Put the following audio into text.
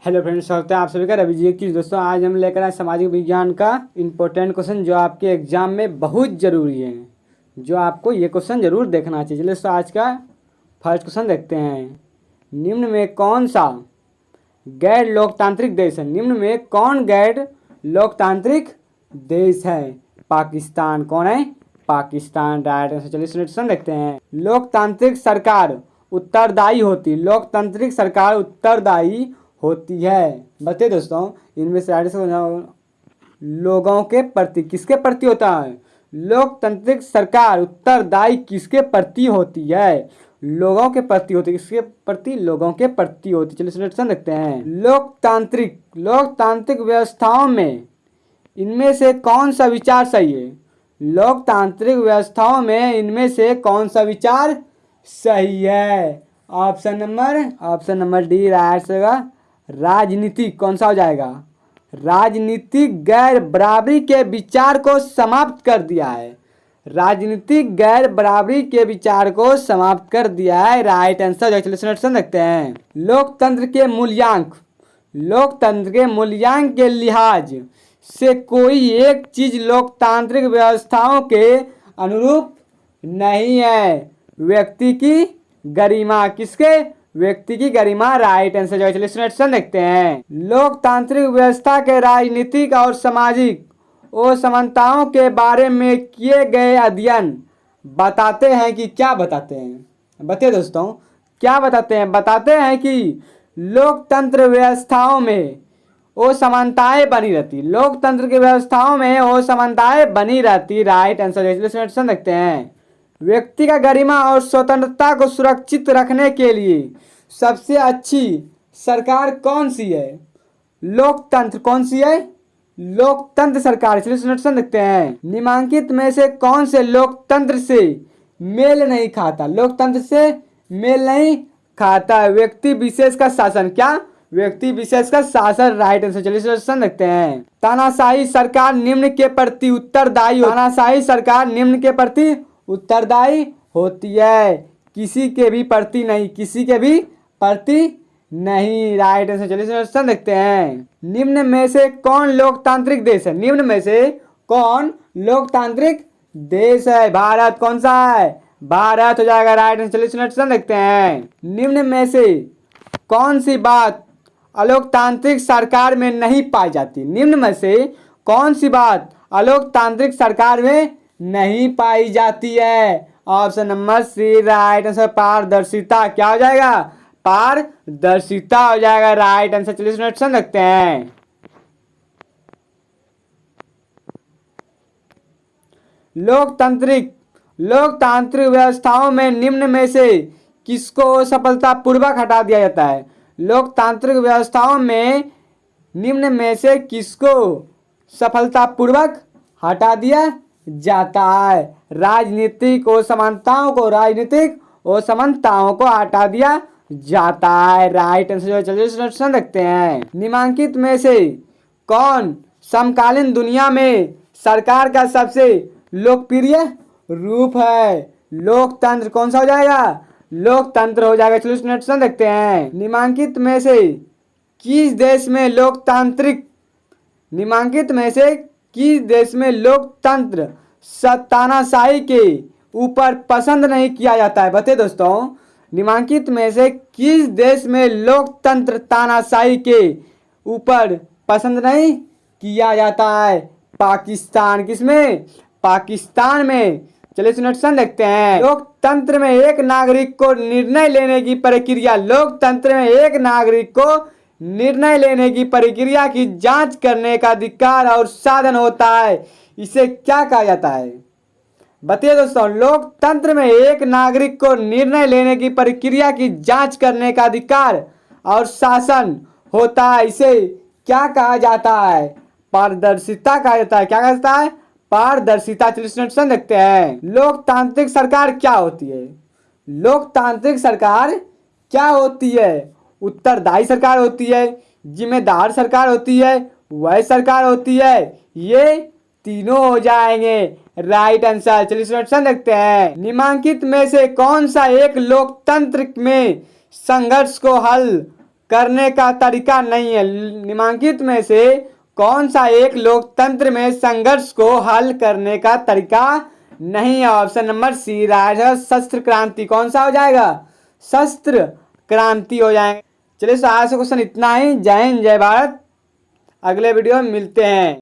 Hello friends, स्वागत है आप सभी का रवि जी की। दोस्तों आज हम लेकर आए सामाजिक विज्ञान का इम्पोर्टेंट क्वेश्चन जो आपके एग्जाम में बहुत ज़रूरी है, जो आपको ये क्वेश्चन ज़रूर देखना चाहिए। चलिए दोस्तों आज का फर्स्ट क्वेश्चन देखते हैं। निम्न में कौन सा गैर लोकतांत्रिक देश है? निम्न में कौन गैर लोकतांत्रिक देश है? पाकिस्तान। कौन है? पाकिस्तान। Right answer. चलिए क्वेश्चन देखते हैं। लोकतांत्रिक सरकार उत्तरदायी होती, लोकतांत्रिक सरकार उत्तरदायी होती है। बताइए दोस्तों, इनमें से लोगों के प्रति किसके प्रति होता है? लोकतांत्रिक सरकार उत्तरदायी किसके प्रति होती है? लोगों के प्रति होती है। किसके प्रति? लोगों के प्रति होती। चलिए सॉल्यूशन देखते हैं। लोकतांत्रिक व्यवस्थाओं में इनमें से कौन सा विचार सही है? लोकतांत्रिक व्यवस्थाओं में इनमें से कौन सा विचार सही है? ऑप्शन नंबर डी राइट होगा। राजनीतिक। कौन सा हो जाएगा? राजनीतिक गैर बराबरी के विचार को समाप्त कर दिया है। राजनीतिक गैर बराबरी के विचार को समाप्त कर दिया है। Right answer. चलिए देखते हैं। लोकतंत्र के मूल्यांकन के लिहाज से कोई एक चीज लोकतांत्रिक व्यवस्थाओं के अनुरूप नहीं है। व्यक्ति की गरिमा। किसके? व्यक्ति की गरिमा। Right answer. चलिए देखते हैं। लोकतांत्रिक व्यवस्था के राजनीतिक और सामाजिक असमानताओं के बारे में किए गए अध्ययन बताते हैं कि क्या बताते हैं? बताइए दोस्तों, क्या बताते हैं? बताते हैं कि लोकतंत्र व्यवस्थाओं में असमानताएं बनी रहती। लोकतंत्र की व्यवस्थाओं में असमानताएं बनी रहती। Right answer. देखते हैं। व्यक्ति का गरिमा और स्वतंत्रता को सुरक्षित रखने के लिए सबसे अच्छी सरकार कौन सी है? लोकतंत्र। कौन सी है? लोकतंत्र सरकार। चलिए देखते हैं। निम्नलिखित में से कौन से लोकतंत्र से मेल नहीं खाता? लोकतंत्र से मेल नहीं खाता। व्यक्ति विशेष का शासन। क्या? व्यक्ति विशेष का शासन। Right answer. चलिए देखते हैं। तानाशाही सरकार निम्न के प्रति उत्तरदायी। तानाशाही सरकार निम्न के प्रति उत्तरदायी होती है। किसी के भी प्रति नहीं। किसी के भी प्रति नहीं। Right answer. चलिए देखते हैं। निम्न में से कौन लोकतांत्रिक देश है? निम्न में से कौन लोकतांत्रिक देश है? भारत। कौन सा है? भारत हो जाएगा। Right answer. चलिए देखते हैं। निम्न में से कौन सी बात अलोकतांत्रिक सरकार में नहीं पाई जाती? निम्न में से कौन सी बात अलोकतांत्रिक सरकार में नहीं पाई जाती है? Option number C right answer. पारदर्शिता। क्या हो जाएगा? पारदर्शिता हो जाएगा। Right answer. चलिए देखते हैं। लोकतांत्रिक व्यवस्थाओं में निम्न में से किसको सफलतापूर्वक हटा दिया जाता है? लोकतांत्रिक व्यवस्थाओं में निम्न में से किसको सफलतापूर्वक हटा दिया जाता है? राजनीतिक असमानताओं को हटा दिया जाता है। Right answer. चलिए देखते हैं। निम्नलिखित में से कौन समकालीन दुनिया में सरकार का सबसे लोकप्रिय रूप है? लोकतंत्र। कौन सा हो जाएगा? लोकतंत्र हो जाएगा। चलिए देखते हैं। निम्नलिखित में से किस देश में लोकतंत्र तानाशाही के ऊपर पसंद नहीं किया जाता है? बताइए दोस्तों, निम्नलिखित में से किस देश में लोकतंत्र तानाशाही के ऊपर पसंद नहीं किया जाता है? पाकिस्तान। किसमें? पाकिस्तान में। चलिए क्वेश्चन देखते हैं। लोकतंत्र में एक नागरिक को निर्णय लेने की प्रक्रिया। लोकतंत्र में एक नागरिक को निर्णय लेने की प्रक्रिया की जांच करने का अधिकार और साधन होता है। इसे क्या कहा जाता है? बताइए दोस्तों, लोकतंत्र में एक नागरिक को निर्णय लेने की प्रक्रिया की जांच करने का अधिकार और शासन होता है। इसे क्या कहा जाता है? पारदर्शिता कहा जाता है। क्या कहा जाता है? पारदर्शिता। चलिए देखते हैं। लोकतांत्रिक सरकार क्या होती है? लोकतांत्रिक सरकार क्या होती है? उत्तरदायी सरकार होती है, जिम्मेदार सरकार होती है, वह सरकार होती है। ये तीनों हो जाएंगे। Right answer. चलिए क्वेश्चन देखते हैं। निम्नलिखित में से कौन सा एक लोकतंत्र में संघर्ष को हल करने का तरीका नहीं है। निम्नलिखित में से कौन सा एक लोकतंत्र में संघर्ष को हल करने का तरीका नहीं है? ऑप्शन नंबर सी राजस्व शस्त्र क्रांति। कौन सा हो जाएगा? शस्त्र क्रांति हो जाएगा। चलिए, आज का क्वेश्चन इतना ही। जय हिंद, जय भारत। अगले वीडियो में मिलते हैं।